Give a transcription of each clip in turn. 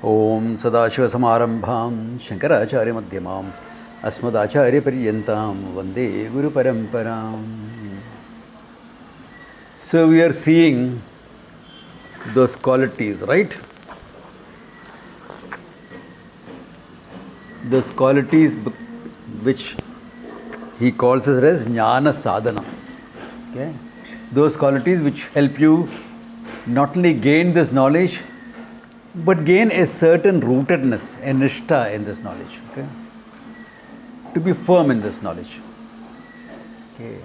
ओम सदाशिवसमारंभां शंकराचार्यमध्यमाम् अस्मदाचार्यपर्यन्तां वन्दे गुरुपरम्पराम्. So we are seeing those qualities, right? Those qualities which he calls as jnana sadhana. Okay? Those qualities which help you not only gain this knowledge, but gain a certain rootedness, a nishtha in this knowledge. Okay? To be firm in this knowledge. Okay.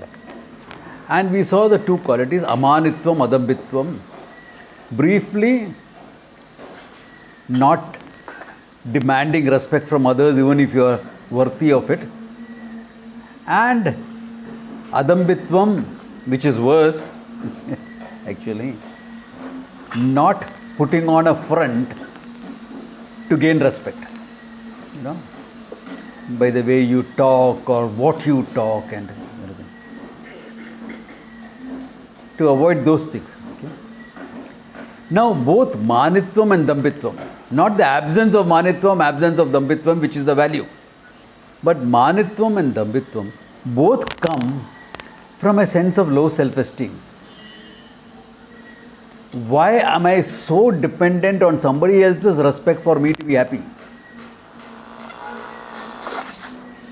And we saw the two qualities, amanitvam, adambitvam. Briefly, not demanding respect from others even if you are worthy of it. And adambitvam, which is worse, actually, not putting on a front to gain respect. You know, by the way you talk or what you talk and everything. To avoid those things. Okay? Now both manitvam and dambitvam, not the absence of manitvam, absence of dambitvam, which is the value, but manitvam and dambitvam both come from a sense of low self-esteem. Why am I so dependent on somebody else's respect for me to be happy?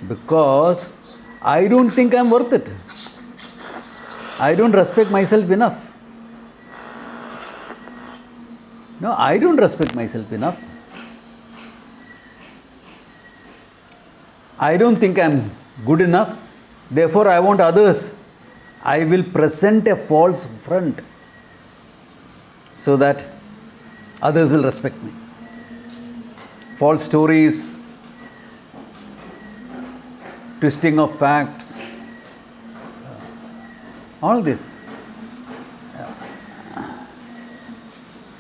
Because I don't think I'm worth it. I don't respect myself enough. No, I don't respect myself enough. I don't think I'm good enough. Therefore, I want others. I will present a false front so that others will respect me. False stories, twisting of facts, all this.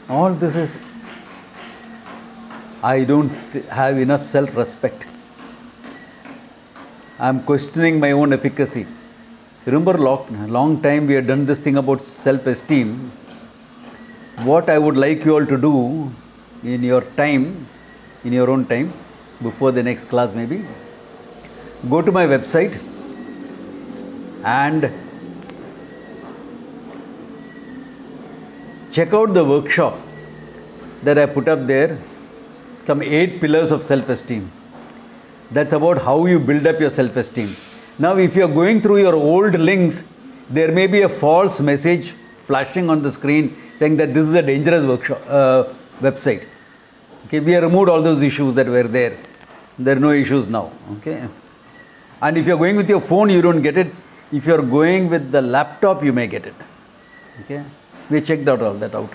All this is, I don't have enough self-respect. I am questioning my own efficacy. Remember, long time we had done this thing about self-esteem. What I would like you all to do in your time, in your own time, before the next class maybe, go to my website and check out the workshop that I put up there, some 8 pillars of self-esteem. That's about how you build up your self-esteem. Now, if you are going through your old links, there may be a false message flashing on the screen saying that this is a dangerous workshop website. Okay, we have removed all those issues that were there. There are no issues now. Okay, and if you are going with your phone, you don't get it. If you are going with the laptop, you may get it. Okay, we checked out all that out.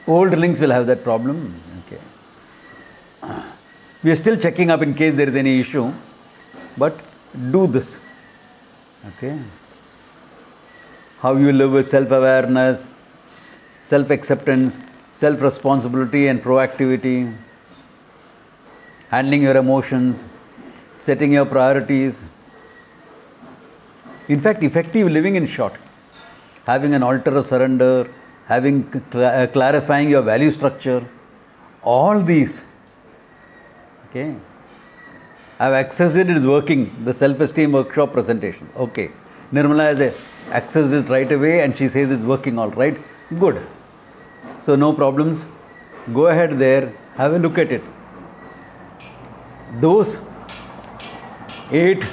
Old links will have that problem. Okay, we are still checking up in case there is any issue, but do this. Okay, how you live with self-awareness, self-acceptance, self-responsibility and proactivity, handling your emotions, setting your priorities. In fact, effective living in short, having an altar of surrender, having clarifying your value structure, all these. Okay, I have accessed it, it is working, the self-esteem workshop presentation. Okay, Nirmala has accessed it right away and she says it's working all right. Good. So no problems. Go ahead there, have a look at it. Those 8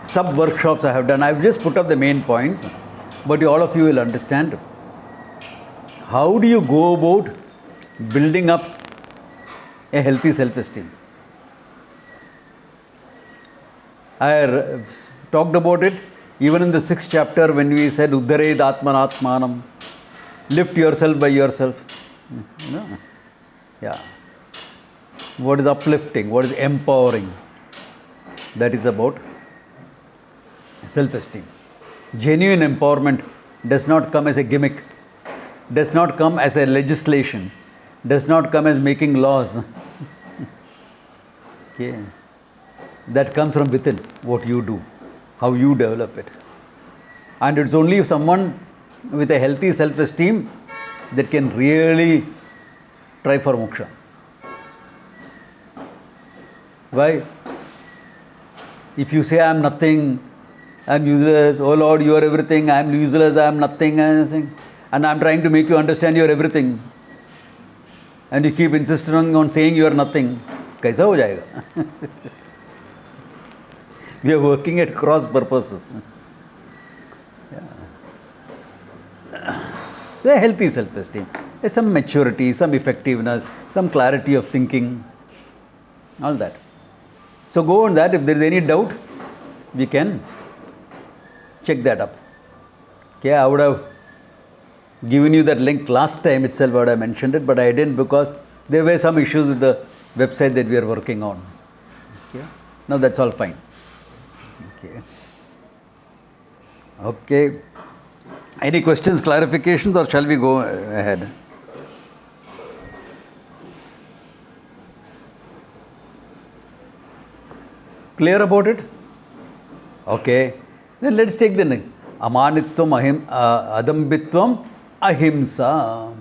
sub-workshops I have done, I have just put up the main points, but all of you will understand. How do you go about building up a healthy self-esteem? I talked about it even in the 6th chapter when we said Uddared Atmanatmanam, lift yourself by yourself. You know? Yeah. What is uplifting? What is empowering? That is about self-esteem. Genuine empowerment does not come as a gimmick, does not come as a legislation, does not come as making laws. Okay. That comes from within, what you do, how you develop it. And it's only if someone with a healthy self-esteem that can really try for moksha. Why? If you say I am nothing, I am useless, oh Lord, you are everything, I am useless, I am nothing, and I am trying to make you understand you are everything, and you keep insisting on saying you are nothing, kaisa ho jayega? We are working at cross purposes. The healthy self-esteem, some maturity, some effectiveness, some clarity of thinking, all that. So go on that. If there is any doubt, we can check that up. Okay, I would have given you that link last time itself. I would have mentioned it, but I didn't because there were some issues with the website that we are working on. Okay, now that's all fine. Okay. Okay. Any questions, clarifications, or shall we go ahead? Clear about it? Okay. Then let's take the name. Amanitvam, adambitvam, ahimsa.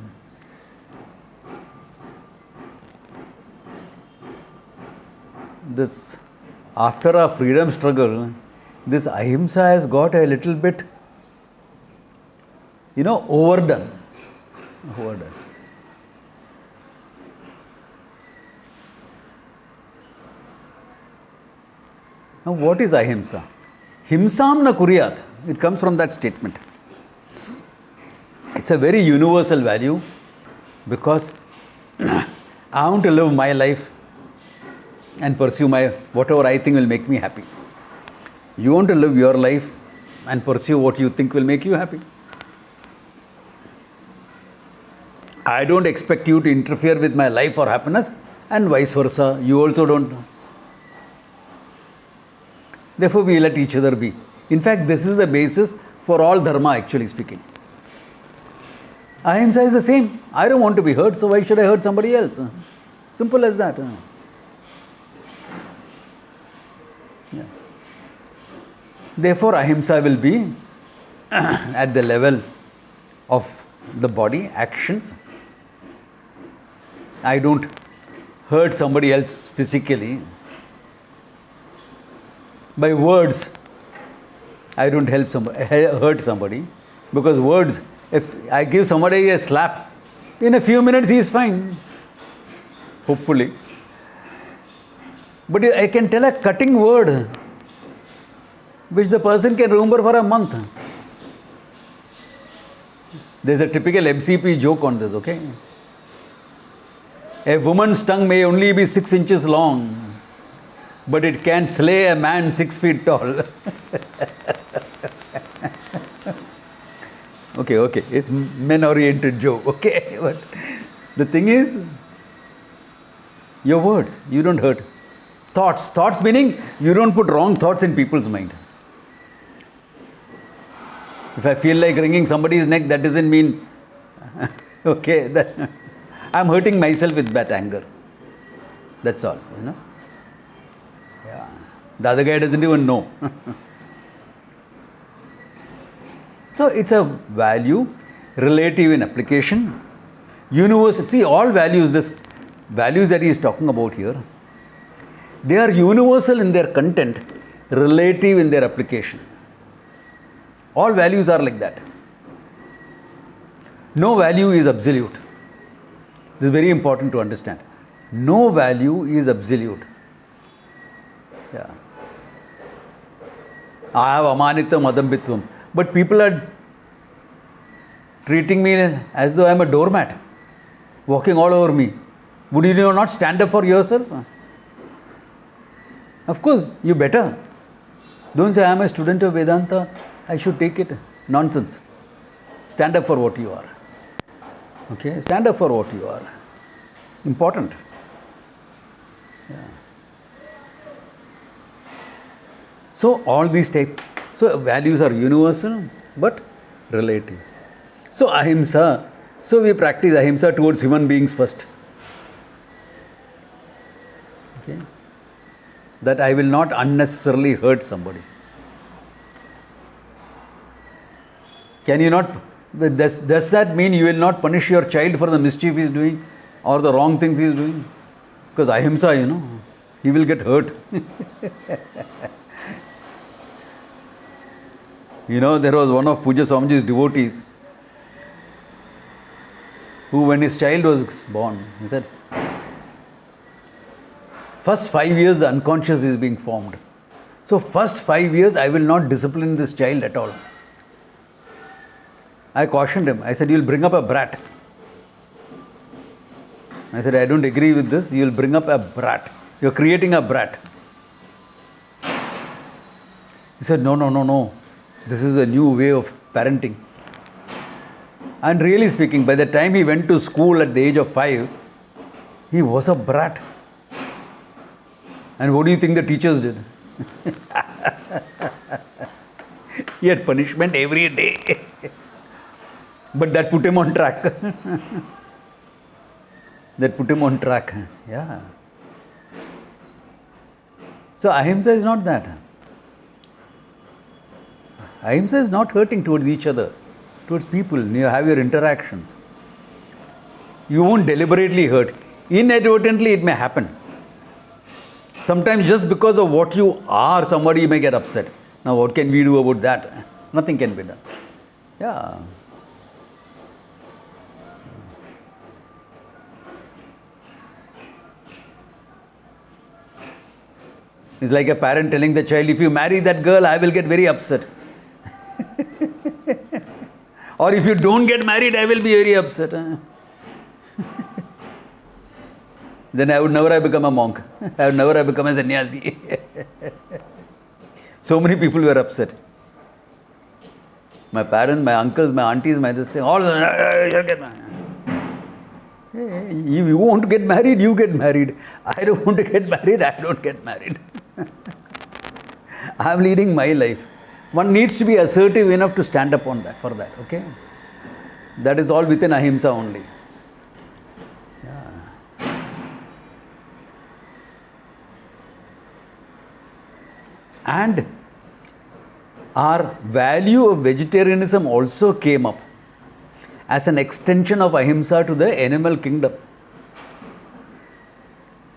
This, after a freedom struggle, this ahimsa has got a little bit, overdone. Now, what is ahimsa? Himsam na kuryat. It comes from that statement. It's a very universal value because I want to live my life and pursue whatever I think will make me happy. You want to live your life and pursue what you think will make you happy. I don't expect you to interfere with my life or happiness, and vice versa. You also don't. Therefore, we let each other be. In fact, this is the basis for all dharma, actually speaking. Ahimsa is the same. I don't want to be hurt, so why should I hurt somebody else? Simple as that. Yeah. Therefore, ahimsa will be at the level of the body, actions. I don't hurt somebody else physically. By words, I don't hurt somebody, because words, if I give somebody a slap, in a few minutes he is fine, hopefully. But I can tell a cutting word which the person can remember for a month. There's a typical MCP joke on this, okay? A woman's tongue may only be 6 inches long, but it can slay a man 6 feet tall. Okay, it's men-oriented joke, okay? But the thing is, your words, you don't hurt. Thoughts meaning you don't put wrong thoughts in people's mind. If I feel like wringing somebody's neck, that doesn't mean, okay, that I'm hurting myself with that anger. That's all, Yeah. The other guy doesn't even know. So it's a value, relative in application, universal. See, all values, this values that he is talking about here, they are universal in their content, relative in their application. All values are like that. No value is absolute. This is very important to understand. No value is absolute. Yeah. I have amanitam adambitvam. But people are treating me as though I am a doormat, walking all over me. Would you not stand up for yourself? Of course, you better. Don't say I am a student of Vedanta, I should take it. Nonsense. Stand up for what you are. Okay? Stand up for what you are. Important. Yeah. So all these types. So values are universal but relative. So ahimsa. So we practice ahimsa towards human beings first. Okay? That I will not unnecessarily hurt somebody. Can you not? Does that mean you will not punish your child for the mischief he is doing or the wrong things he is doing? Because ahimsa, he will get hurt. You know, there was one of Pujya Swamiji's devotees who, when his child was born, he said, first 5 years the unconscious is being formed. So first 5 years I will not discipline this child at all. I cautioned him. I said, you will bring up a brat. I said, I don't agree with this. You will bring up a brat. You are creating a brat. He said, no. This is a new way of parenting. And really speaking, by the time he went to school at the age of 5, he was a brat. And what do you think the teachers did? He had punishment every day. But that put him on track. That put him on track. Yeah. So ahimsa is not that. Ahimsa is not hurting towards each other, towards people. You have your interactions. You won't deliberately hurt. Inadvertently it may happen. Sometimes just because of what you are, somebody may get upset. Now what can we do about that? Nothing can be done. Yeah. It's like a parent telling the child, if you marry that girl, I will get very upset. Or if you don't get married, I will be very upset. Then I would never have become a monk. I would never have become a sannyasi. So many people were upset. My parents, my uncles, my aunties, my this thing, all get married. If you want to get married, you get married. I don't want to get married, I don't get married. I am leading my life. One needs to be assertive enough to stand up on that, for that, okay? That is all within ahimsa only. Yeah. And our value of vegetarianism also came up as an extension of ahimsa to the animal kingdom.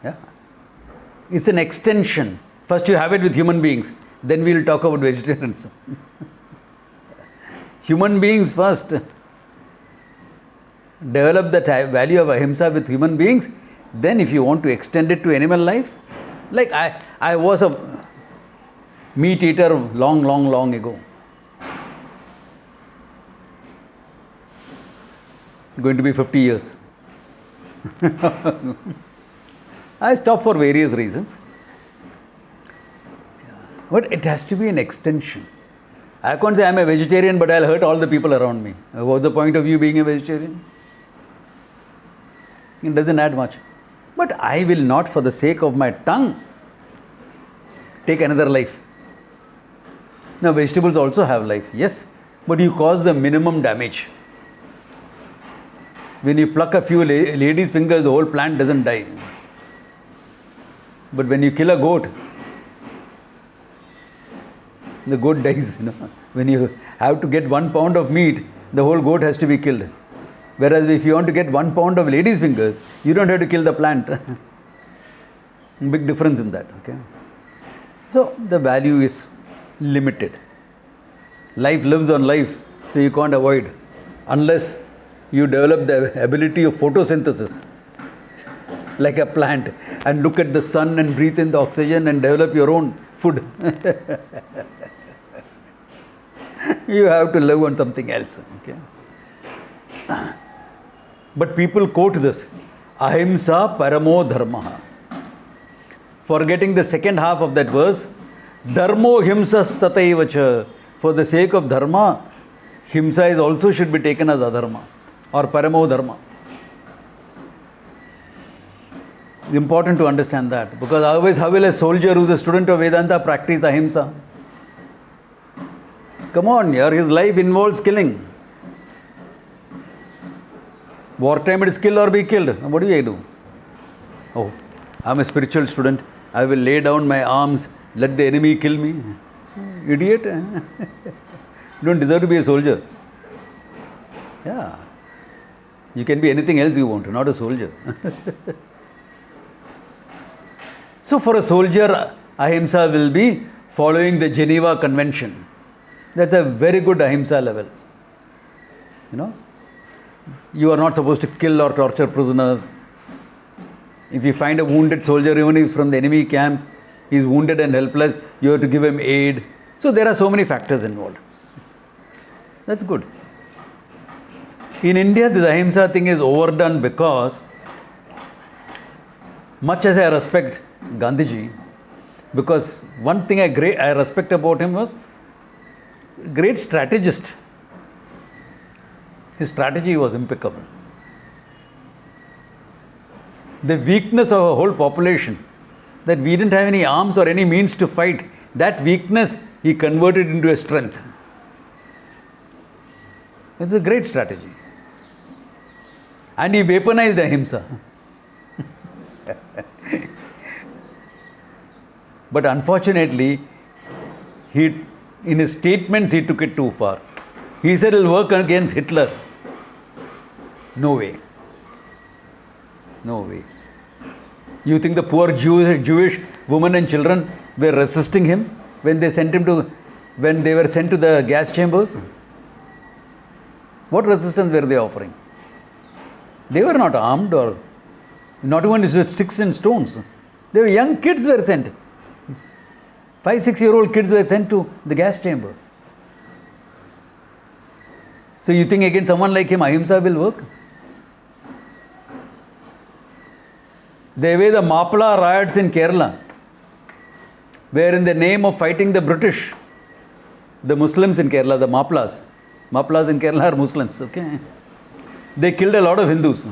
Yeah. It's an extension. First you have it with human beings, then we will talk about vegetarianism. Human beings first. Develop the value of ahimsa with human beings, then if you want to extend it to animal life, like I was a meat eater long ago. Going to be 50 years. I stopped for various reasons. But it has to be an extension. I can't say I'm a vegetarian, but I'll hurt all the people around me. What's the point of you being a vegetarian? It doesn't add much. But I will not, for the sake of my tongue, take another life. Now, vegetables also have life, yes, but you cause the minimum damage. When you pluck a few ladies' fingers, the whole plant doesn't die. But when you kill a goat, the goat dies. When you have to get 1 pound of meat, the whole goat has to be killed. Whereas if you want to get 1 pound of ladies' fingers, you don't have to kill the plant. Big difference in that. Okay. So the value is limited. Life lives on life, so you can't avoid unless you develop the ability of photosynthesis, like a plant, and look at the sun and breathe in the oxygen and develop your own food. You have to live on something else. Okay. But people quote this, ahimsa paramo dharma. Forgetting the second half of that verse, dharmo himsas tataivacha. For the sake of dharma, himsa is also should be taken as adharma or paramo dharma. It's important to understand that, because otherwise how will a soldier who is a student of Vedanta practice ahimsa? Come on, his life involves killing. Wartime it is kill or be killed. What do I do? Oh, I'm a spiritual student. I will lay down my arms, let the enemy kill me. Idiot. You don't deserve to be a soldier. Yeah. You can be anything else you want, not a soldier. So for a soldier, ahimsa will be following the Geneva Convention. That's a very good ahimsa level. You know, you are not supposed to kill or torture prisoners. If you find a wounded soldier, even if he's from the enemy camp, he's wounded and helpless, you have to give him aid. So there are so many factors involved. That's good. In India, this ahimsa thing is overdone because, much as I respect Gandhiji, because one thing I respect about him was great strategist. His strategy was impeccable. The weakness of a whole population, that we didn't have any arms or any means to fight, that weakness he converted into a strength. It's a great strategy. And he weaponized ahimsa. But unfortunately, in his statements, he took it too far. He said he'll work against Hitler. No way. No way. You think the poor Jewish women and children were resisting him when they were sent to the gas chambers? What resistance were they offering? They were not armed, or not even with sticks and stones. They were young kids were sent. 5-6-year-old kids were sent to the gas chamber. So you think against someone like him, ahimsa will work? The way the Mapla riots in Kerala, where in the name of fighting the British, the Muslims in Kerala, the Maplas in Kerala are Muslims, okay? They killed a lot of Hindus.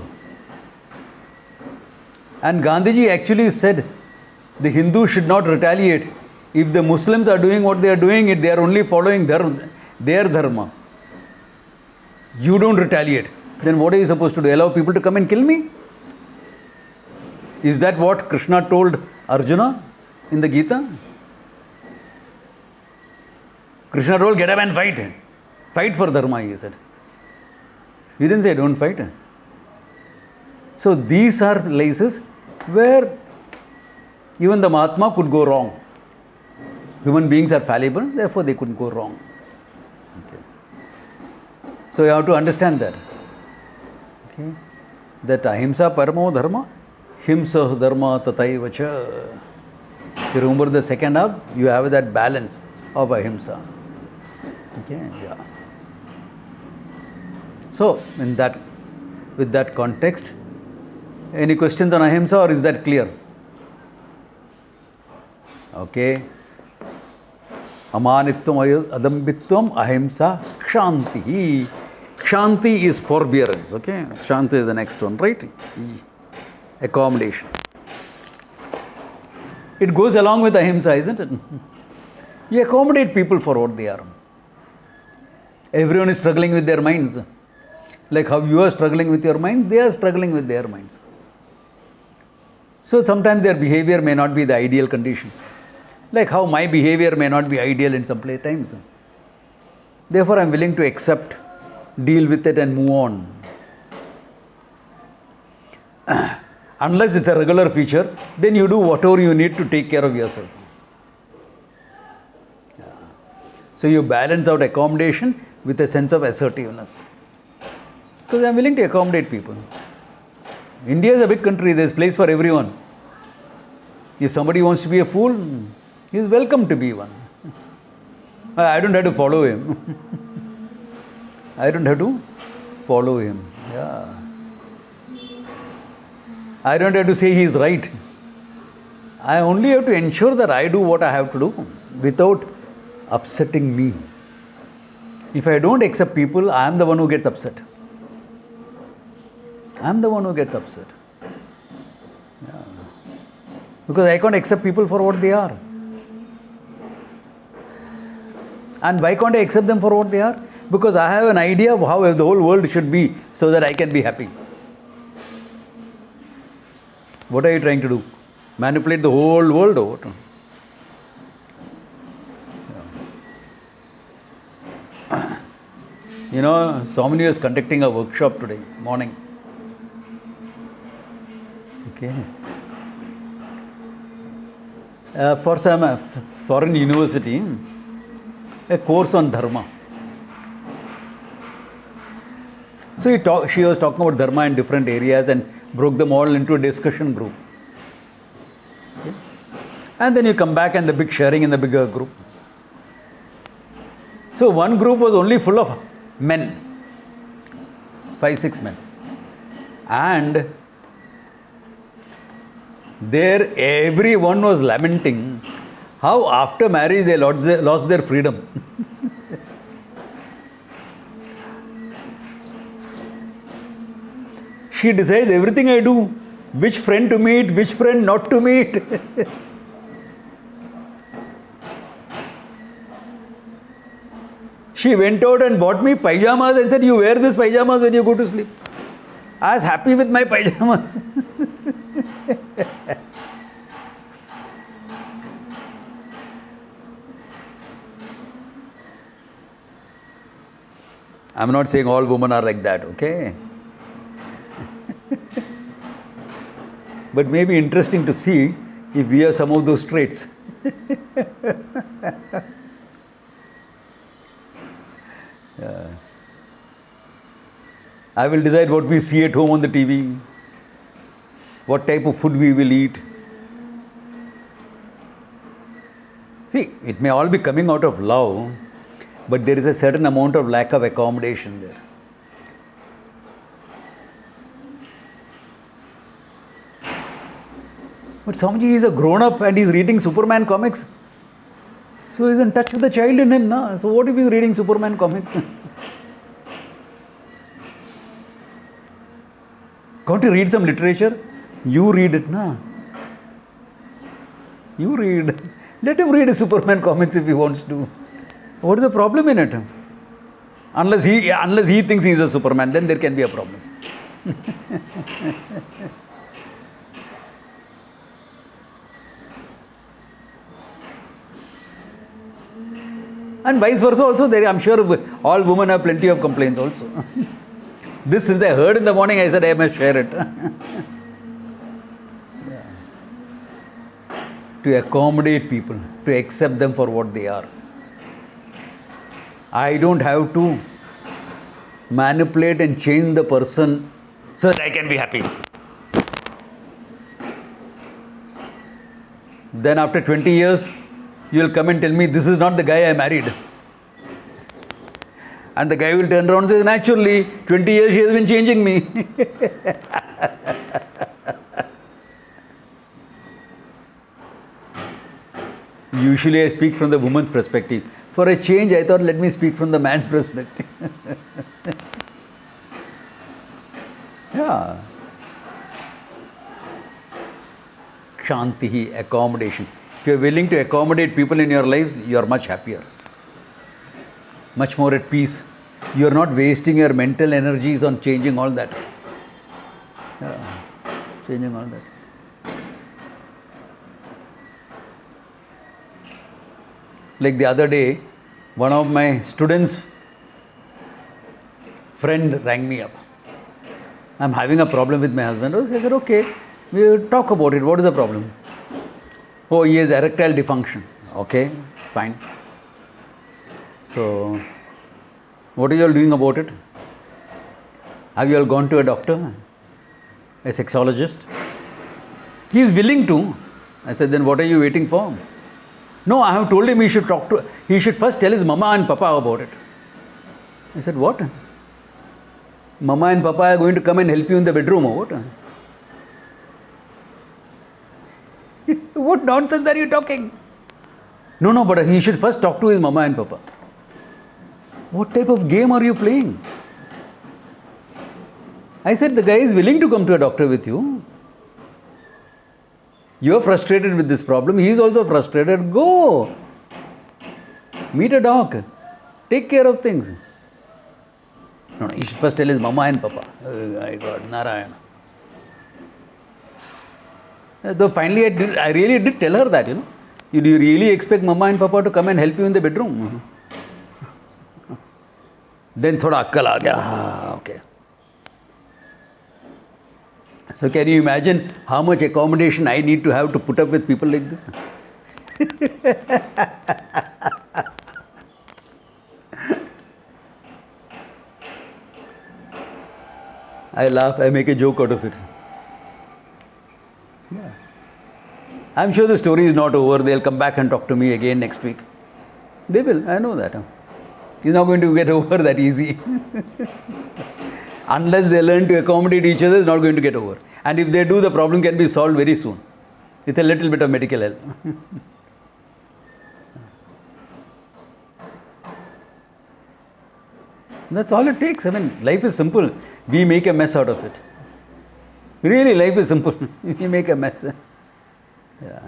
And Gandhiji actually said the Hindus should not retaliate. If the Muslims are doing what they are doing, they are only following their dharma. You don't retaliate. Then what are you supposed to do? Allow people to come and kill me? Is that what Krishna told Arjuna in the Gita? Krishna told, get up and fight. Fight for dharma, he said. He didn't say don't fight. So these are places where even the Mahatma could go wrong. Human beings are fallible, therefore they couldn't go wrong. Okay. So you have to understand that. Okay. That ahimsa paramo dharma, himsa dharma tataiva cha. If you remember the second half, you have that balance of ahimsa. Okay, yeah. So, with that context, any questions on ahimsa, or is that clear? Okay. Amanitvam adambitvam ahimsa kshanti. Kshanti is forbearance. Okay. Kshanti is the next one, right? Accommodation. It goes along with ahimsa, isn't it? You accommodate people for what they are. Everyone is struggling with their minds. Like how you are struggling with your mind, they are struggling with their minds. So sometimes their behavior may not be the ideal conditions. Like how my behavior may not be ideal in some times. Therefore, I am willing to accept, deal with it and move on. Unless it's a regular feature, then you do whatever you need to take care of yourself. So you balance out accommodation with a sense of assertiveness. Because I am willing to accommodate people. India is a big country, there is place for everyone. If somebody wants to be a fool, he is welcome to be one. I don't have to follow him. I don't have to follow him. Yeah. I don't have to say he is right. I only have to ensure that I do what I have to do without upsetting me. If I don't accept people, I am the one who gets upset. I am the one who gets upset. Yeah. Because I can't accept people for what they are. And why can't I accept them for what they are? Because I have an idea of how the whole world should be so that I can be happy. What are you trying to do? Manipulate the whole world or what? Yeah. You know, Somni is conducting a workshop today morning. Okay. For some foreign university, a course on dharma. So she was talking about dharma in different areas and broke them all into a discussion group. Okay. And then you come back and the big sharing in the bigger group. So one group was only full of men, 5-6 men. And there everyone was lamenting how after marriage they lost their freedom. She decides everything I do, which friend to meet, which friend not to meet. She went out and bought me pajamas and said, you wear this pajamas when you go to sleep. I was happy with my pajamas. I'm not saying all women are like that, okay? But maybe interesting to see if we have some of those traits. Yeah. I will decide what we see at home on the TV, what type of food we will eat. See, it may all be coming out of love, but there is a certain amount of lack of accommodation there. But Swamiji is a grown-up and he's reading Superman comics. So he's in touch with the child in him, na? So what if he's reading Superman comics? Can't you read some literature? You read it, na? You read. Let him read Superman comics if he wants to. What is the problem in it? Unless he thinks he is a Superman, then there can be a problem. And vice versa also, I'm sure all women have plenty of complaints also. This, since I heard in the morning, I said I must share it. Yeah. To accommodate people, to accept them for what they are. I don't have to manipulate and change the person so that I can be happy. Then after 20 years, you will come and tell me, this is not the guy I married. And the guy will turn around and say, naturally, 20 years she has been changing me. Usually I speak from the woman's perspective. For a change, I thought, let me speak from the man's perspective. Yeah. Shanti, accommodation. If you are willing to accommodate people in your lives, you are much happier. Much more at peace. You are not wasting your mental energies on changing all that. Yeah. Changing all that. Like the other day, one of my students' friend rang me up. I'm having a problem with my husband. I said, okay, we'll talk about it. What is the problem? Oh, he has erectile dysfunction. Okay, fine. So, what are you all doing about it? Have you all gone to a doctor? A sexologist? He is willing to. I said, then what are you waiting for? No, I have told him he should first tell his mama and papa about it. I said, what? Mama and papa are going to come and help you in the bedroom or what? What nonsense are you talking? No, but he should first talk to his mama and papa. What type of game are you playing? I said, the guy is willing to come to a doctor with you. You are frustrated with this problem. He is also frustrated. Go. Meet a doc. Take care of things. No, he should first tell his mama and papa. Oh my God, Narayana. Though finally I really did tell her that, Do you really expect mama and papa to come and help you in the bedroom? Then thoda akkal aa gaya. Okay. So can you imagine how much accommodation I need to have to put up with people like this? I laugh, I make a joke out of it. Yeah. I'm sure the story is not over. They'll come back and talk to me again next week. They will, I know that. It's not going to get over that easy. Unless they learn to accommodate each other, it's not going to get over. And if they do, the problem can be solved very soon with a little bit of medical help. That's all it takes. I mean, life is simple. We make a mess out of it. Really, life is simple. We make a mess. Yeah.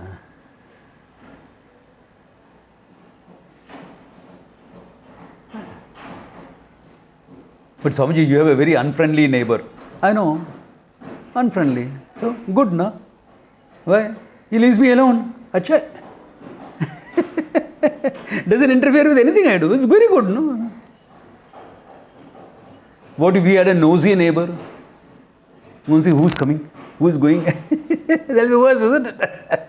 But Swamiji, you have a very unfriendly neighbor. I know. Unfriendly. So, good, no? Why? He leaves me alone. Achha. Doesn't interfere with anything I do. It's very good, no? What if we had a nosy neighbor? You want to see who's coming, who's going? That'll be worse, isn't it?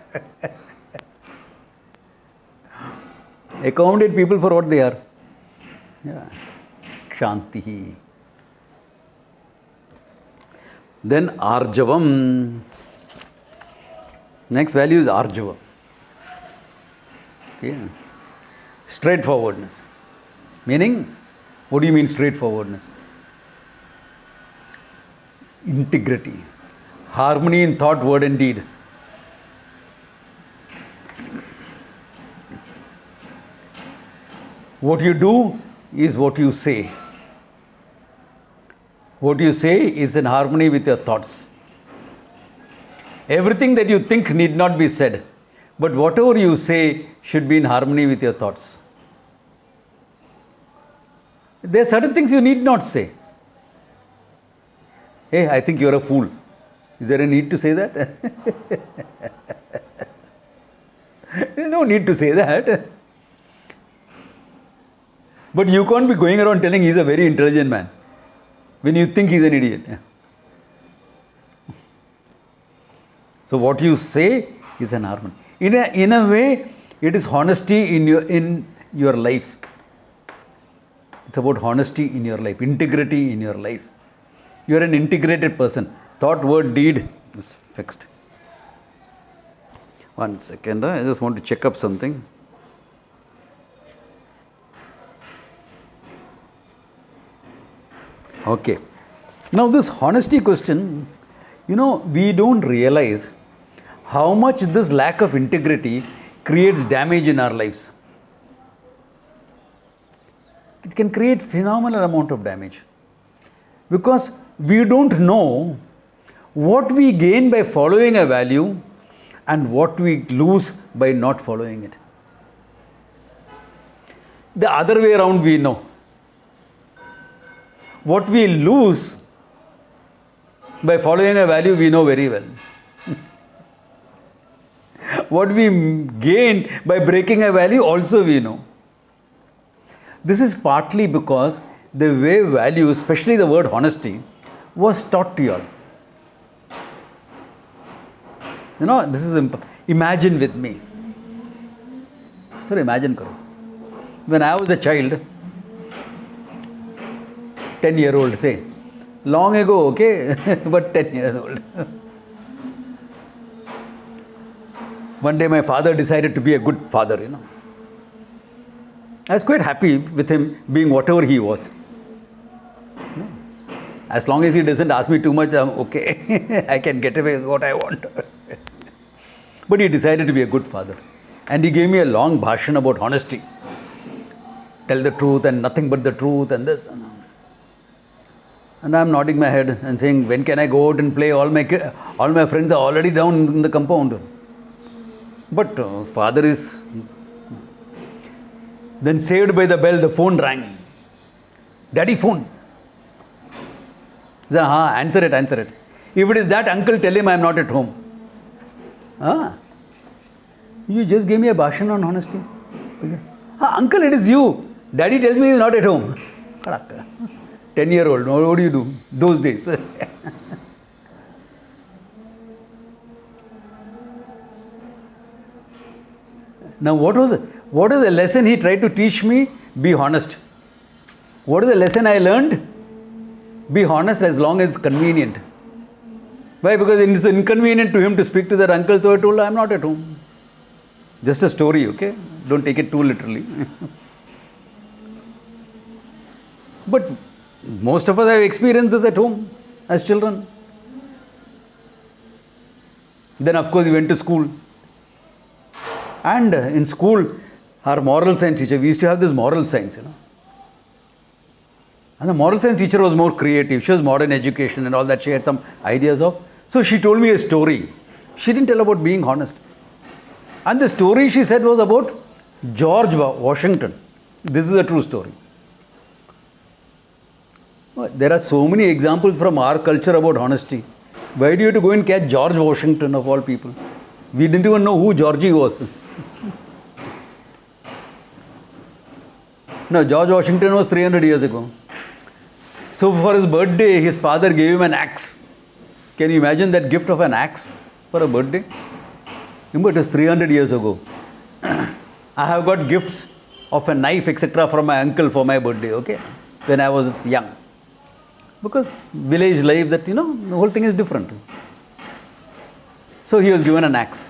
Accommodate people for what they are. Yeah. Kshanti. Then Arjavam. Next value is Arjava. Okay. Straightforwardness. Meaning, what do you mean straightforwardness? Integrity. Harmony in thought, word and deed. What you do is what you say. What you say is in harmony with your thoughts. Everything that you think need not be said, but whatever you say should be in harmony with your thoughts. There are certain things you need not say. Hey, I think you're a fool. Is there a need to say that? There's no need to say that. But you can't be going around telling he's a very intelligent man when you think he's an idiot. So what you say is an harmony. In a way, it is honesty in your life. It's about honesty in your life, integrity in your life. You are an integrated person. Thought, word, deed is fixed. One second, I just want to check up something. Okay. Now this honesty question, we don't realize how much this lack of integrity creates damage in our lives. It can create phenomenal amount of damage. Because we don't know what we gain by following a value and what we lose by not following it. The other way around we know. What we lose by following a value we know very well. What we gain by breaking a value also we know. This is partly because the way value, especially the word honesty, was taught to you all. This is imagine with me. So imagine karo. When I was a child, 10-year-old, say, long ago, okay, but 10 years old. One day my father decided to be a good father, I was quite happy with him being whatever he was. As long as he doesn't ask me too much, I'm okay. I can get away with what I want. But he decided to be a good father. And he gave me a long bhashan about honesty. Tell the truth and nothing but the truth and this. And I'm nodding my head and saying, when can I go out and play? All my friends are already down in the compound. But father is... Then saved by the bell, the phone rang. Daddy phone. He said, answer it. If it is that, uncle, tell him I am not at home. You just gave me a bhashan on honesty. Uncle, it is you. Daddy tells me he is not at home. 10-year-old, what do you do those days? Now what is the lesson he tried to teach me? Be honest. What is the lesson I learned? Be honest as long as it's convenient. Why? Because it's inconvenient to him to speak to that uncle, so I told him, I'm not at home. Just a story, okay? Don't take it too literally. But most of us have experienced this at home as children. Then of course we went to school. And in school, our moral science teacher, we used to have this moral science, And the moral science teacher was more creative. She was modern education and all that. She had some ideas of. So she told me a story. She didn't tell about being honest. And the story she said was about George Washington. This is a true story. There are so many examples from our culture about honesty. Why do you have to go and catch George Washington of all people? We didn't even know who Georgie was. No, George Washington was 300 years ago. So for his birthday, his father gave him an axe. Can you imagine that gift of an axe for a birthday? Remember, it was 300 years ago. I have got gifts of a knife, etc. from my uncle for my birthday, okay? When I was young. Because village life, that, the whole thing is different. So he was given an axe.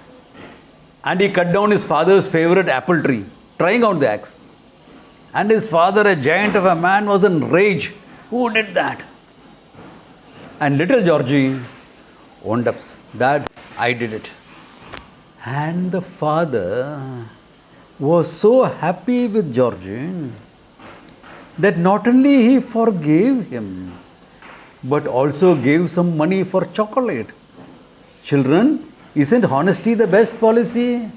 And he cut down his father's favorite apple tree, trying out the axe. And his father, a giant of a man, was in rage. Who did that? And little Georgie owned up. Dad, I did it. And the father was so happy with Georgie that not only he forgave him, but also gave some money for chocolate. Children, isn't honesty the best policy?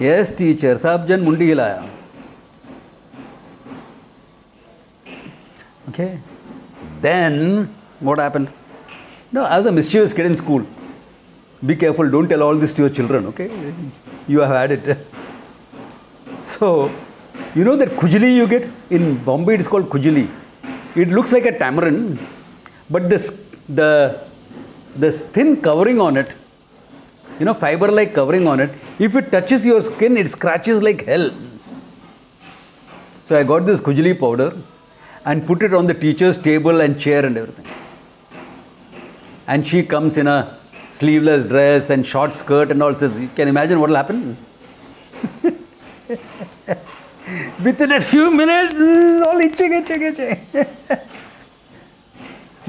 Yes, teacher. Sab jan mundi hilaya. Okay. Then, what happened? No, I was a mischievous kid in school. Be careful, don't tell all this to your children, okay? You have had it. So, you know that khujli you get? In Bombay it is called khujli. It looks like a tamarind, but the thin covering on it, fiber-like covering on it, if it touches your skin, it scratches like hell. So I got this khujli powder and put it on the teacher's table and chair and everything. And she comes in a sleeveless dress and short skirt and all, says, you can imagine what will happen? Within a few minutes, all itching.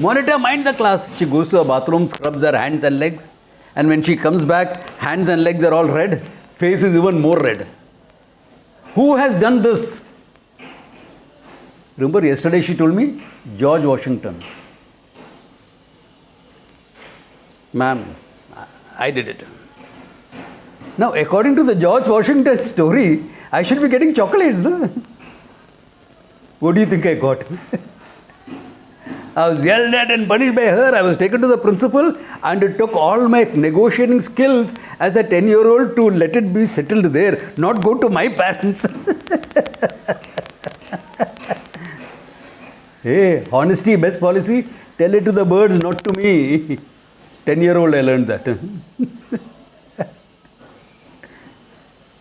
Monitor, mind the class. She goes to the bathroom, scrubs her hands and legs. And when she comes back, hands and legs are all red. Face is even more red. Who has done this? Remember yesterday she told me? George Washington. Ma'am, I did it. Now, according to the George Washington story, I should be getting chocolates, no? What do you think I got? I was yelled at and punished by her. I was taken to the principal and it took all my negotiating skills as a 10-year-old to let it be settled there, not go to my parents. Hey, honesty, best policy, tell it to the birds, not to me. 10-year-old, I learned that.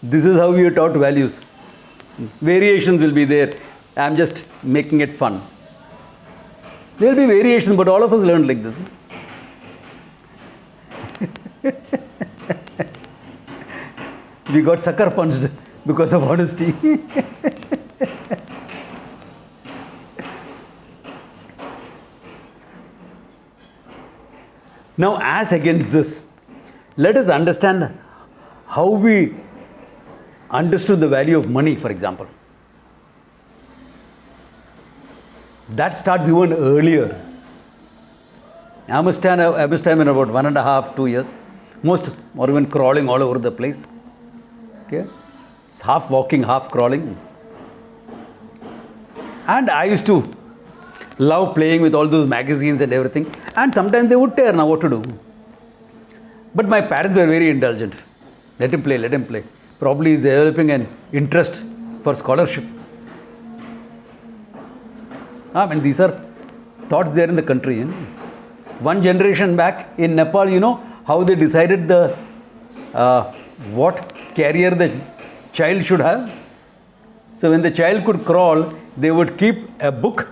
This is how we are taught values. Variations will be there. I am just making it fun. There will be variations, but all of us learned like this. We got sucker punched because of honesty. Now, as against this, let us understand how we understood the value of money, for example. That starts even earlier. I must have in about 1.5, 2 years. Most or even crawling all over the place. Okay? It's half walking, half crawling. And I used to love playing with all those magazines and everything. And sometimes they would tear. Now what to do? But my parents were very indulgent. Let him play, let him play. Probably he's developing an interest for scholarship. These are thoughts there in the country. One generation back in Nepal, how they decided the what carrier the child should have. So when the child could crawl, they would keep a book,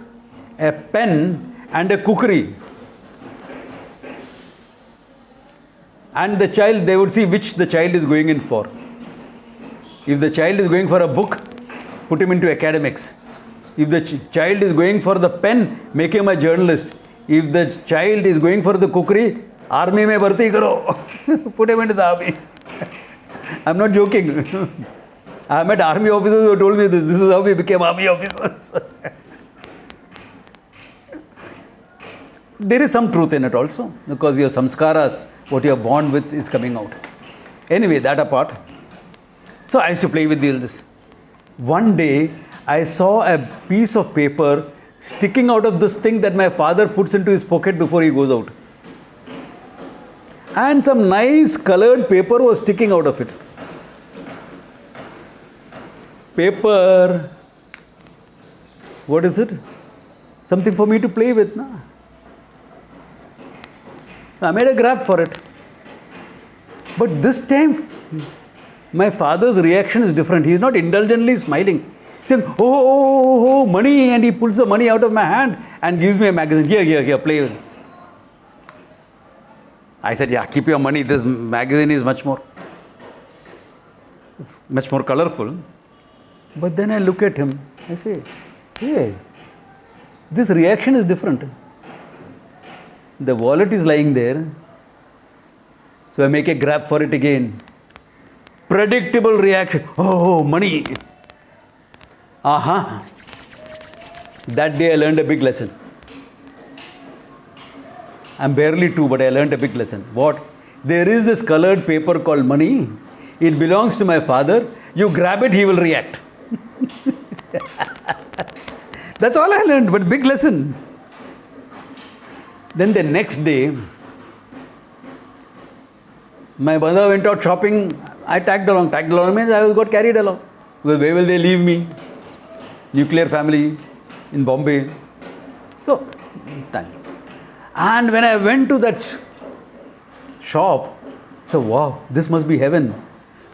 a pen and a cookery. And the child, they would see which the child is going in for. If the child is going for a book, put him into academics. If the child is going for the pen, make him a journalist. If the child is going for the cookery, army mein bharti karo. Put him into the army. I'm not joking. I met army officers who told me this. This is how we became army officers. There is some truth in it also, because your samskaras, what you are born with, is coming out. Anyway, that apart. So I used to play with this. One day, I saw a piece of paper sticking out of this thing that my father puts into his pocket before he goes out. And some nice colored paper was sticking out of it. Paper, what is it? Something for me to play with, na? I made a grab for it. But this time, my father's reaction is different. He is not indulgently smiling. He's saying, oh, money, and he pulls the money out of my hand and gives me a magazine. Here, play with it. I said, yeah, keep your money. This magazine is much more colorful. But then I look at him. I say, hey, this reaction is different. The wallet is lying there. So I make a grab for it again. Predictable reaction. Oh, money. That day I learned a big lesson. I'm barely 2, but I learned a big lesson. What? There is this colored paper called money. It belongs to my father. You grab it, he will react. That's all I learned, but big lesson. Then the next day, my mother went out shopping. I tagged along. Tagged along means I got carried along. Because where will they leave me? Nuclear family in Bombay. So, time. And when I went to that shop, I said, wow, this must be heaven.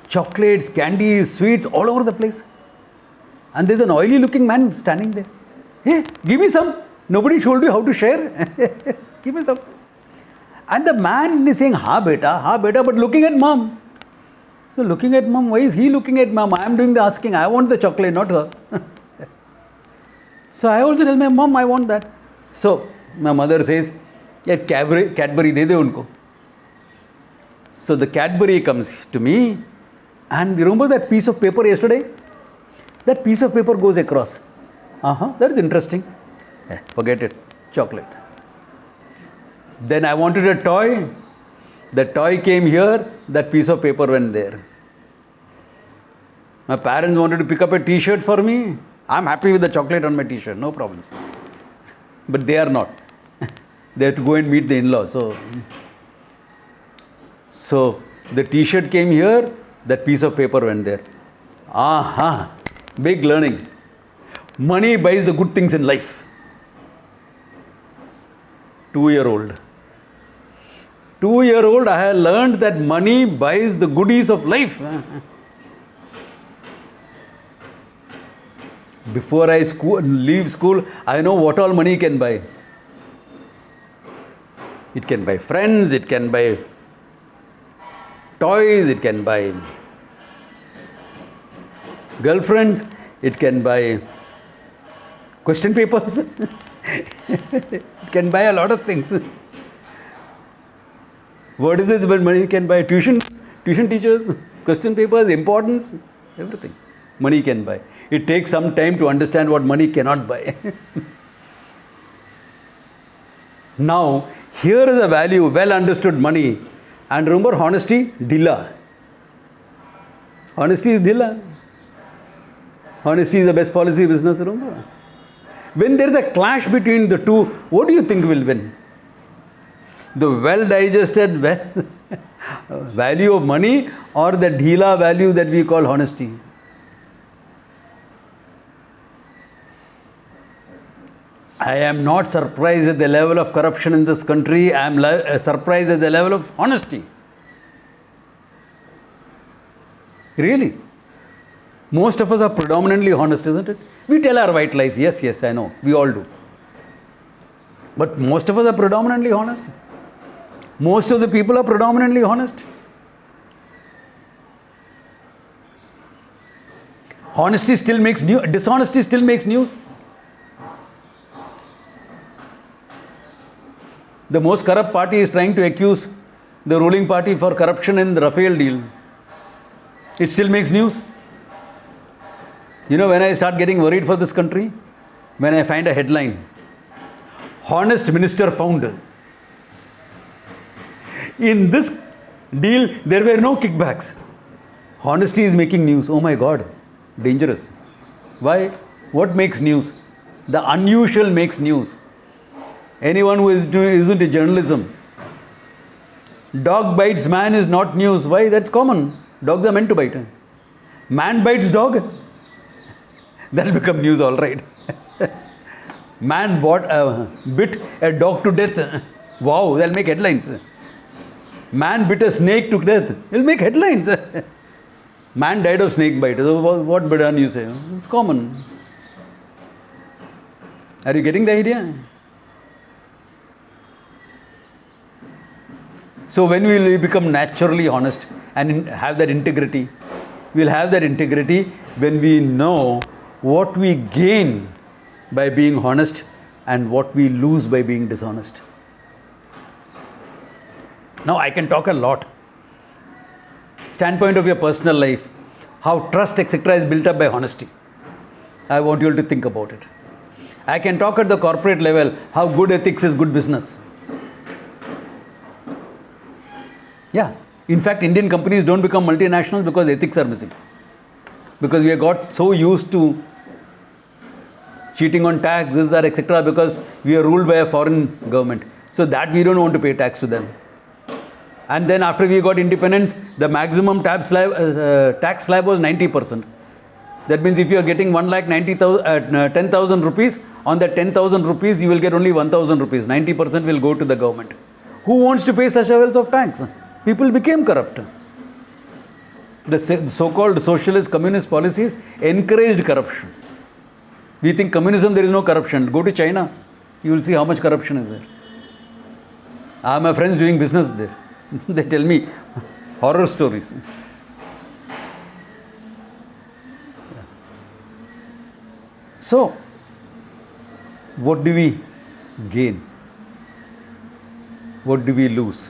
Chocolates, candies, sweets, all over the place. And there's an oily looking man standing there. Hey, give me some. Nobody told you how to share. Give me some. And the man is saying, ha beta, but looking at mom. So looking at mom, why is he looking at mom? I am doing the asking. I want the chocolate, not her. So I also tell my mom, I want that. So my mother says, yeah, Cadbury de unko. So the Cadbury comes to me, and you remember that piece of paper yesterday? That piece of paper goes across. That is interesting. Forget it. Chocolate. Then I wanted a toy. The toy came here. That piece of paper went there. My parents wanted to pick up a t-shirt for me. I'm happy with the chocolate on my t-shirt. No problems. But they are not. They have to go and meet the in-laws. So the t-shirt came here. That piece of paper went there. Big learning. Money buys the good things in life. 2-year-old. 2-year-old, I have learned that money buys the goodies of life. Before I leave school, I know what all money can buy. It can buy friends, it can buy toys, it can buy girlfriends, it can buy question papers. It can buy a lot of things. What is it when money can buy? Tuition teachers, question papers, importance, everything. Money can buy. It takes some time to understand what money cannot buy. Now, here is a value, well understood money. And remember honesty? Dhilla. Honesty is dhilla. Honesty is the best policy business, remember? When there is a clash between the two, what do you think will win? The well-digested value of money or the dhila value that we call honesty? I am not surprised at the level of corruption in this country. I am surprised at the level of honesty. Really. Most of us are predominantly honest, isn't it? We tell our white lies. Yes, yes, I know. We all do. But most of us are predominantly honest. Most of the people are predominantly honest. Honesty still makes news. Dishonesty still makes news. The most corrupt party is trying to accuse the ruling party for corruption in the Rafale deal. It still makes news. You know, when I start getting worried for this country, when I find a headline, honest minister found. In this deal, there were no kickbacks. Honesty is making news. Oh my God, dangerous. Why? What makes news? The unusual makes news. Anyone who isn't a journalism. Dog bites man is not news. Why? That's common. Dogs are meant to bite. Man bites dog. That'll become news, all right. Man bit a dog to death. Wow, that'll make headlines. Man bit a snake to death. It'll make headlines. Man died of snake bite. So what Bidan you say? It's common. Are you getting the idea? So when we will become naturally honest and have that integrity, we'll have that integrity when we know what we gain by being honest and what we lose by being dishonest. Now I can talk a lot. Standpoint of your personal life, how trust etc. is built up by honesty. I want you all to think about it. I can talk at the corporate level, how good ethics is good business. Yeah. In fact, Indian companies don't become multinationals because ethics are missing. Because we have got so used to cheating on tax, this, that, etc. because we are ruled by a foreign government. So that we don't want to pay tax to them. And then after we got independence, the maximum tax slab was 90%. That means if you are getting 10,000 rupees, on that 10,000 rupees you will get only 1,000 rupees. 90% will go to the government. Who wants to pay such levels of tax? People became corrupt. The so-called socialist communist policies encouraged corruption. We think communism, there is no corruption. Go to China, you will see how much corruption is there. I have my friends doing business there. They tell me horror stories. So, what do we gain? What do we lose?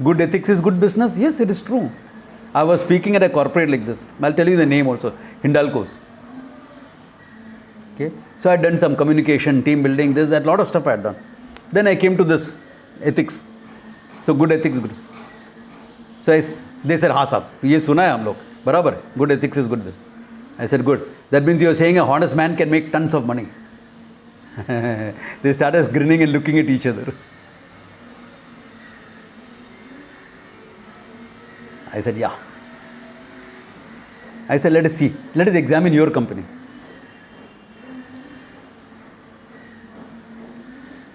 Good ethics is good business? Yes, it is true. I was speaking at a corporate like this. I'll tell you the name also. Hindalco's. Okay. So I had done some communication, team building, this, that, lot of stuff I had done. Then I came to this ethics. So good ethics, good. So they said, हाँ साहब, ये सुना है हम लोग, बराबर है. Good ethics is good business. I said, good. That means you are saying a honest man can make tons of money. They started grinning and looking at each other. I said, yeah. I said, let us see. Let us examine your company.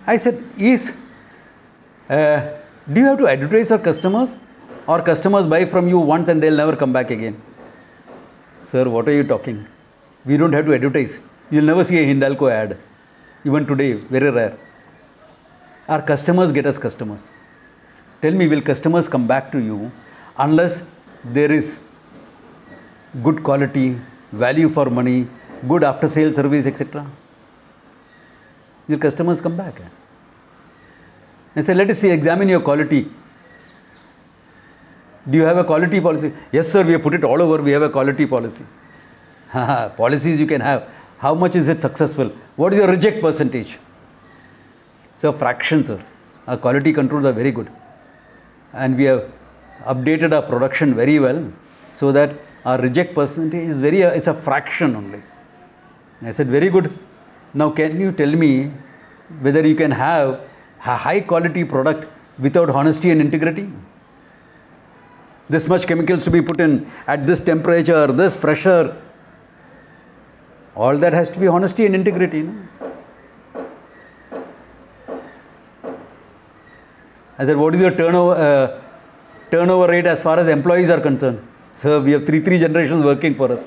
I said, do you have to advertise your customers, or customers buy from you once and they'll never come back again? Sir, what are you talking? We don't have to advertise. You'll never see a Hindalco ad. Even today, very rare. Our customers get us customers. Tell me, will customers come back to you unless there is good quality, value for money, good after sale service, etc.? Your customers come back. I said, let us see, examine your quality. Do you have a quality policy? Yes, sir, we have put it all over. We have a quality policy. Policies you can have. How much is it successful? What is your reject percentage? So, fraction, sir. Our quality controls are very good. And we have updated our production very well so that our reject percentage is it's a fraction only. I said, very good. Now, can you tell me whether you can have a high quality product without honesty and integrity? This much chemicals to be put in at this temperature, this pressure. All that has to be honesty and integrity. No? I said, what is your turnover rate as far as employees are concerned? So we have three generations working for us.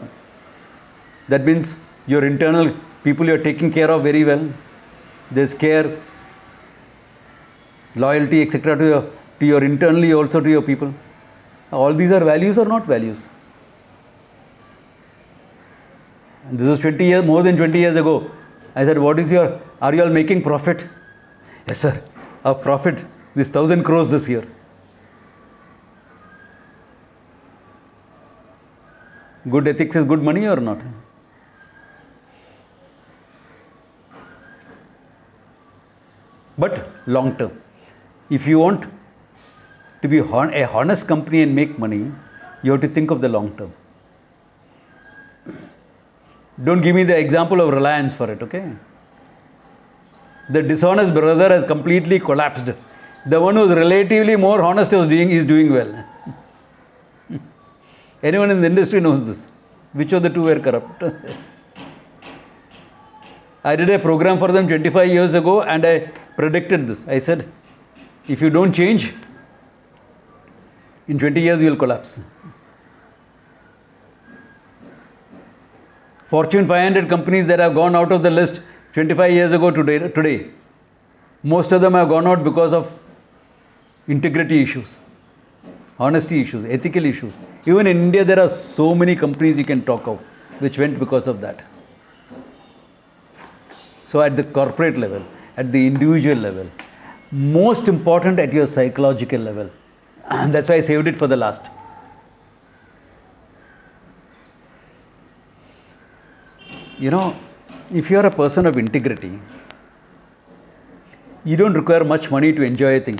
That means your internal people you are taking care of very well. There's care, loyalty, etc. to your internally, also to your people. All these are values or not values? And this was 20 years, more than 20 years ago. I said, are you all making profit? Yes, sir. Our profit, this 1,000 crores this year. Good ethics is good money or not? But long term. If you want to be a honest company and make money, you have to think of the long term. Don't give me the example of Reliance for it, okay? The dishonest brother has completely collapsed. The one who's relatively more honest is doing well. Anyone in the industry knows this. Which of the two were corrupt? I did a program for them 25 years ago and I predicted this. I said, if you don't change, in 20 years you will collapse. Fortune 500 companies that have gone out of the list 25 years ago today, most of them have gone out because of integrity issues, honesty issues, ethical issues. Even in India, there are so many companies you can talk of which went because of that. So at the corporate level, at the individual level, most important at your psychological level. And that's why I saved it for the last. You know, if you are a person of integrity, you don't require much money to enjoy a thing.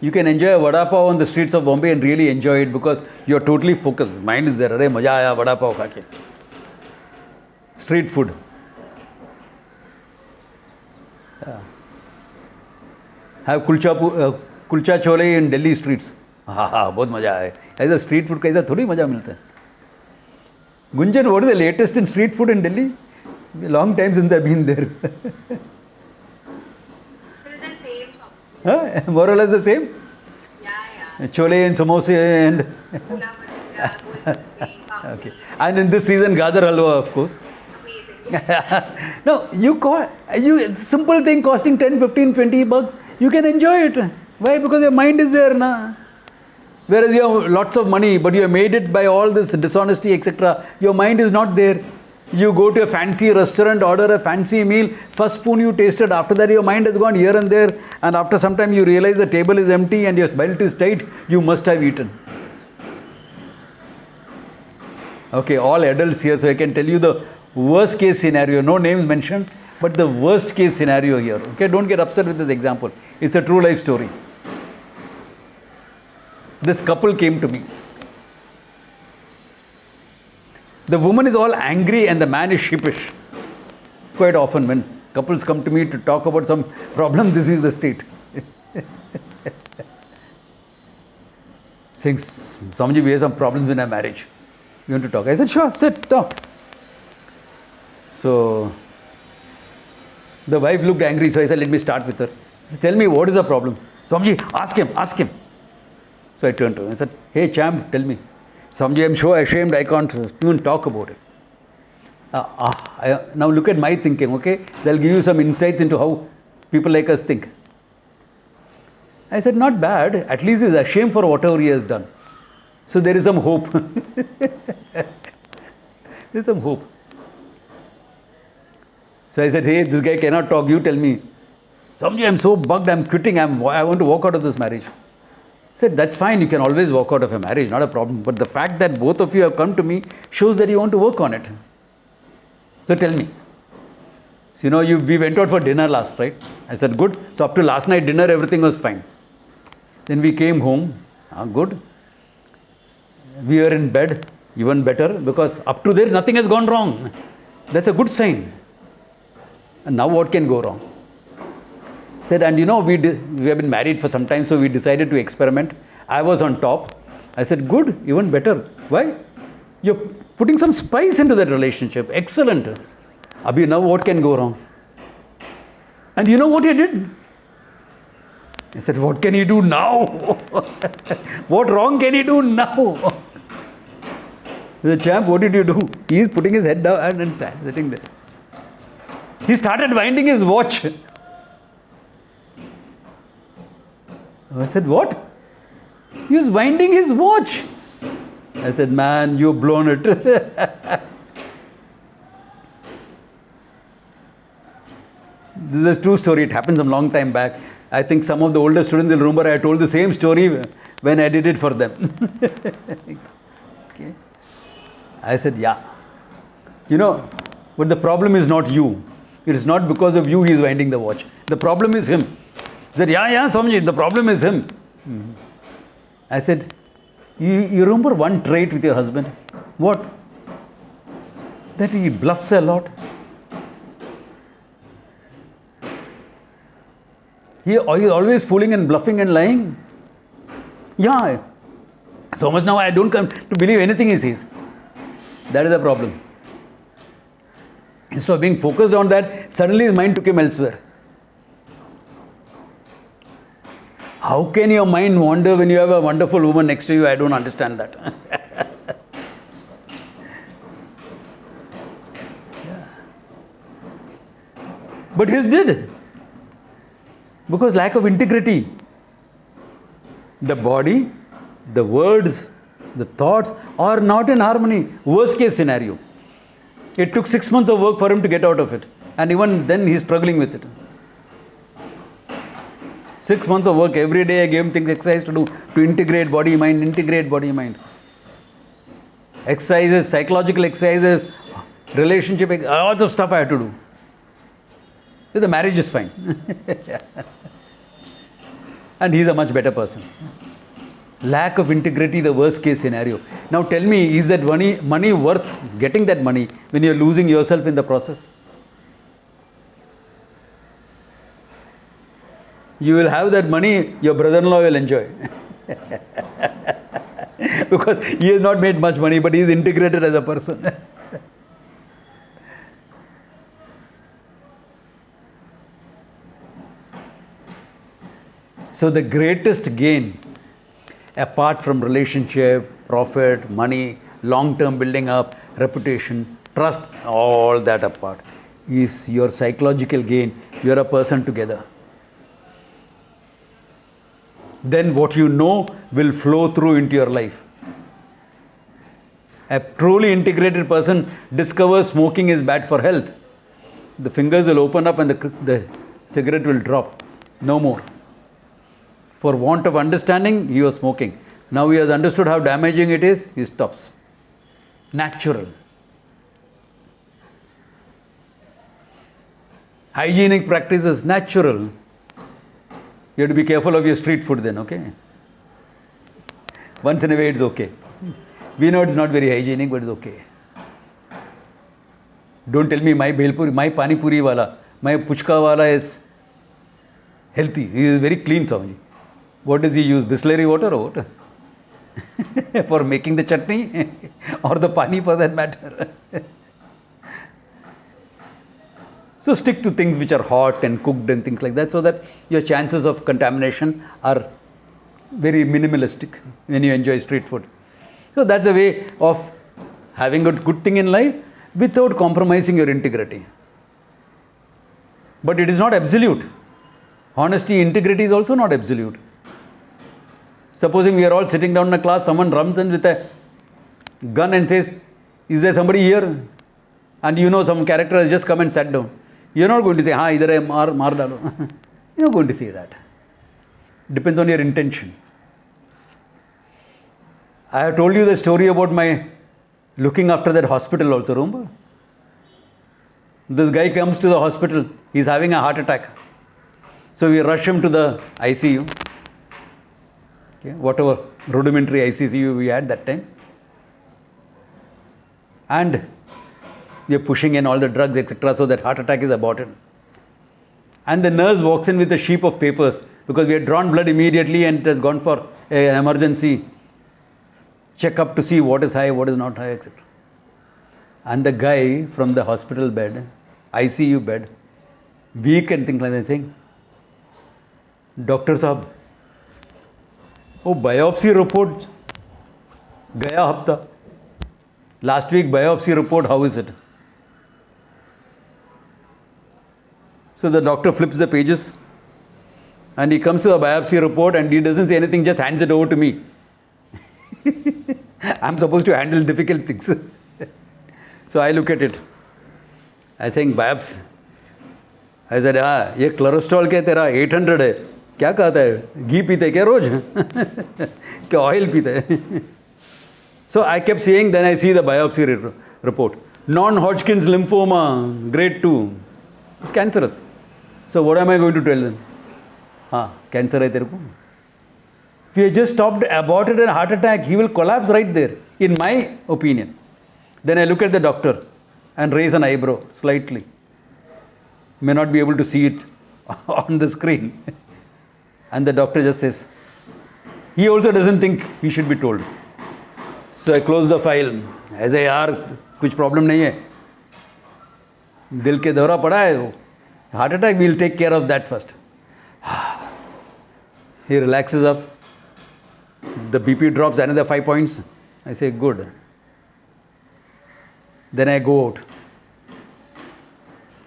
You can enjoy a vada pav on the streets of Bombay and really enjoy it because you are totally focused. Mind is there. Arey, maja aaya vada pav kha ke. Street food. Have kulcha chole in Delhi streets. बहुत मजा आया. ऐसा street food कैसा थोड़ी मजा मिलता है. Gunjan, what is the latest in street food in Delhi? A long time since I've been there. Still the same. Huh? More or less the same? Yeah. Chole and samosa and... Pula bhatura, golpappi, Okay. And in this season, gajar halwa, of course. amazing. Yes. No, you simple thing costing 10, 15, 20 bucks, you can enjoy it. Why? Because your mind is there, na. Whereas you have lots of money, but you have made it by all this dishonesty, etc. Your mind is not there. You go to a fancy restaurant, order a fancy meal, first spoon you tasted, after that your mind has gone here and there, and after some time you realize the table is empty and your belt is tight, you must have eaten. Okay, all adults here, so I can tell you the worst case scenario, no names mentioned, but the worst case scenario here. Okay, don't get upset with this example. It's a true life story. This couple came to me. The woman is all angry and the man is sheepish. Quite often when couples come to me to talk about some problem, this is the state. Saying, Swamiji, we have some problems in our marriage. You want to talk? I said, sure, sit, talk. So, the wife looked angry, so I said, let me start with her. She said, tell me, what is the problem? Swamiji, ask him. So I turned to him and said, hey champ, tell me. Swamiji, I'm so ashamed I can't even talk about it. Now look at my thinking, okay? They'll give you some insights into how people like us think. I said, not bad. At least he's ashamed for whatever he has done. So there is some hope. There's some hope. So I said, hey, this guy cannot talk. You tell me. Swamiji, I'm so bugged. I'm quitting. I want to walk out of this marriage. I said, that's fine. You can always walk out of a marriage. Not a problem. But the fact that both of you have come to me shows that you want to work on it. So tell me. So, we went out for dinner last night. I said, good. So up to last night dinner, everything was fine. Then we came home. Good. We were in bed. Even better. Because up to there, nothing has gone wrong. That's a good sign. And now what can go wrong? Said, and we have been married for some time, so we decided to experiment. I was on top. I said, good, even better. Why? You're putting some spice into that relationship. Excellent. Abhi, now what can go wrong? And you know what he did? I said, what can he do now? What wrong can he do now? The champ, what did you do? He is putting his head down and sitting there. He started winding his watch. I said, what? He was winding his watch. I said, man, you've blown it. This is a true story. It happened some long time back. I think some of the older students will remember I told the same story when I did it for them. Okay. I said, yeah. You know, but the problem is not you. It is not because of you he is winding the watch. The problem is him. He said, yeah, Swamiji, the problem is him. I said, you remember one trait with your husband? What? That he bluffs a lot. He is always fooling and bluffing and lying. Yeah. So much now I don't come to believe anything he says. That is the problem. Instead of being focused on that, suddenly his mind took him elsewhere. How can your mind wander when you have a wonderful woman next to you? I don't understand that. Yeah. But his did. Because lack of integrity. The body, the words, the thoughts are not in harmony. Worst case scenario. It took 6 months of work for him to get out of it. And even then he is struggling with it. 6 months of work, every day I gave him things, exercise to do, to integrate body, mind, Exercises, psychological exercises, relationship, lots of stuff I had to do. So the marriage is fine. And he's a much better person. Lack of integrity, the worst case scenario. Now tell me, is that money worth getting that money when you're losing yourself in the process? You will have that money, your brother-in-law will enjoy. Because he has not made much money, but he is integrated as a person. So the greatest gain, apart from relationship, profit, money, long-term building up, reputation, trust, all that apart, is your psychological gain. You are a person together. Then what you know will flow through into your life. A truly integrated person discovers smoking is bad for health. The fingers will open up and the cigarette will drop. No more. For want of understanding, he was smoking. Now he has understood how damaging it is, he stops. Natural. Hygienic practices, natural. You have to be careful of your street food then, okay? Once in a way it's okay. We know it's not very hygienic, but it's okay. Don't tell me my bhelpuri, my pani puri wala, my puchka wala is healthy. He is very clean, Swamiji. What does he use? Bisleri water or what? For making the chutney or the pani for that matter. So stick to things which are hot and cooked and things like that, so that your chances of contamination are very minimalistic when you enjoy street food. So that's a way of having a good thing in life without compromising your integrity. But it is not absolute. Honesty, integrity is also not absolute. Supposing we are all sitting down in a class, someone runs in with a gun and says, is there somebody here? And you know some character has just come and sat down. You're not going to say, idhar hai, maar dalo. You're not going to say that. Depends on your intention. I have told you the story about my looking after that hospital also, remember? This guy comes to the hospital, he's having a heart attack. So we rush him to the ICU. Okay, whatever rudimentary ICU we had that time. And we are pushing in all the drugs, etc., so that heart attack is aborted. And the nurse walks in with a sheet of papers because we had drawn blood immediately and it has gone for an emergency check-up to see what is high, what is not high, etc. And the guy from the hospital bed, ICU bed, weak and things like that, saying, Doctor Sahab, वो biopsy report गया हफ्ता Last week biopsy report, how is it? So the doctor flips the pages and he comes to the biopsy report and he doesn't say anything, just hands it over to me. I'm supposed to handle difficult things. So I look at it. I saying biopsy. I said, हाँ ये cholesterol क्या तेरा 800 है, क्या कहता है, घी पीते क्या रोज क्या ऑयल पीते हैं? So I kept saying, then I see the biopsy report. Non-Hodgkin's lymphoma, grade 2. It's cancerous. So what am I going to tell them? हाँ, cancer है तेरे को. If he just stopped, aborted a heart attack, he will collapse right there, in my opinion. Then I look at the doctor and raise an eyebrow slightly. May not be able to see it on the screen. And the doctor just says, he also doesn't think he should be told. So I close the file. ऐसे यार कुछ problem नहीं है, दिल के दौरा पड़ा है, heart attack, we'll take care of that first. He relaxes up. The BP drops another 5 points. I say, good. Then I go out.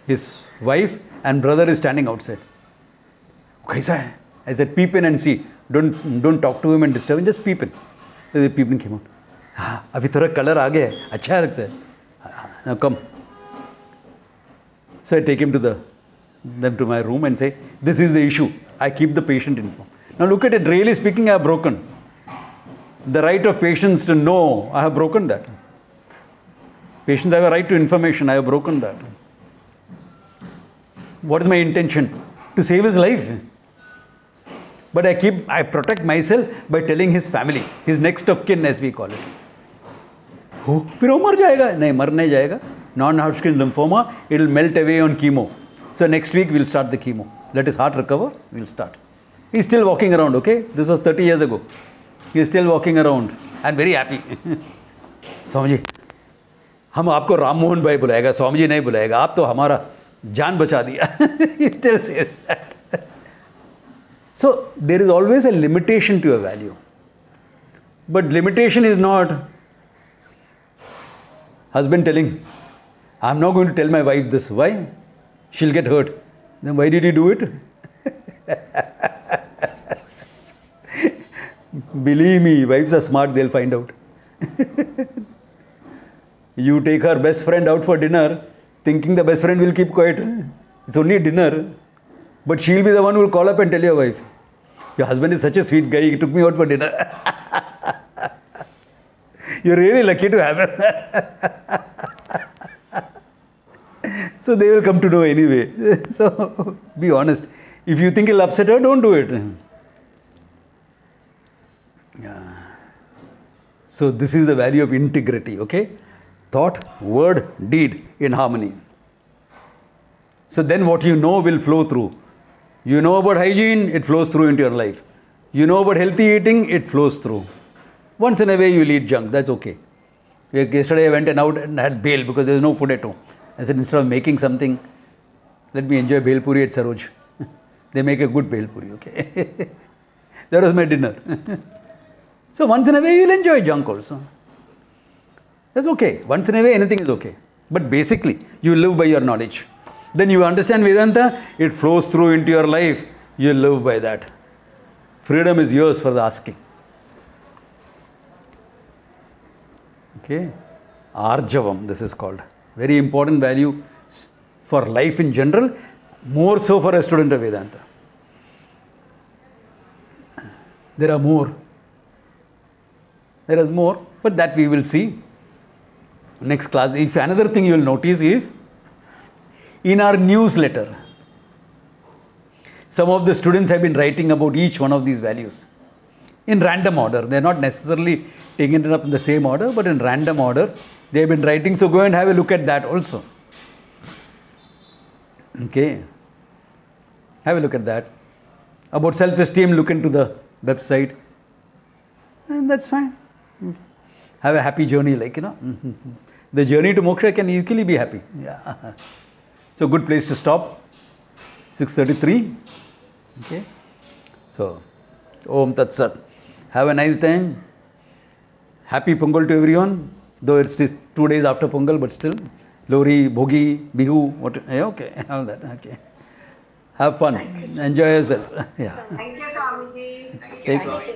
His wife and brother is standing outside. कैसा है? I said, peep in and see. Don't talk to him and disturb him. Just peep in. So they peep in, came out. हाँ, अभी थोड़ा colour आ गया है, अच्छा लगता है. Now come. So I take him to my room and say, this is the issue. I keep the patient informed. Now look at it. Really speaking, I have broken the right of patients to know. I have broken that. Patients have a right to information. I have broken that. What is my intention? To save his life. But I protect myself by telling his family, his next of kin as we call it. हो फिर वो मर जाएगा? नहीं, मर नहीं जाएगा. Non-Hodgkin lymphoma, it will melt away on chemo. So next week we'll start the chemo. Let his heart recover, we'll start. He's still walking around, okay? This was 30 years ago. He's still walking around and very happy. Swami ji, हम आपको राम मोहन भाई बुलाएगा, स्वामी जी नहीं बुलाएगा, आप तो हमारा जान बचा दिया. He still says that. So there is always a limitation to a value. But limitation is not husband telling, I'm not going to tell my wife this. Why? She'll get hurt. Then why did you do it? Believe me, wives are smart, they'll find out. You take her best friend out for dinner, thinking the best friend will keep quiet. It's only dinner. But she'll be the one who will call up and tell your wife, your husband is such a sweet guy, he took me out for dinner. You're really lucky to have him. So they will come to know anyway. So be honest. If you think it'll upset her, don't do it. Yeah. So this is the value of integrity, okay? Thought, word, deed in harmony. So then what you know will flow through. You know about hygiene, it flows through into your life. You know about healthy eating, it flows through. Once in a way you will eat junk, that's okay. Yesterday I went out and had bhel because there was no food at home. I said, instead of making something, let me enjoy bhel puri at Saroj. They make a good bhel puri, okay? That was my dinner. So once in a way you will enjoy junk also. That's okay. Once in a way anything is okay. But basically you live by your knowledge. Then you understand Vedanta, it flows through into your life. You live by that. Freedom is yours for the asking. Okay? Arjavam, this is called. Very important value for life in general, more so for a student of Vedanta. There are more. There is more, but that we will see next class. If another thing you will notice is, in our newsletter, some of the students have been writing about each one of these values in random order. They are not necessarily taking it up in the same order, but in random order they have been writing. So go and have a look at that also. Okay. Have a look at that. About self-esteem, look into the website. And that's fine. Have a happy journey, like, The journey to moksha can easily be happy. Yeah. So good place to stop. 6:33. Okay. So, Om Tat Sat. Have a nice time. Happy Pongal to everyone. Though it's still 2 days after Pongal, but still. Lori, Bhogi, Bihu, what? Okay, all that. Okay. Have fun. Enjoy yourself. Yeah. Thank you, Swamiji. Take- Thank you.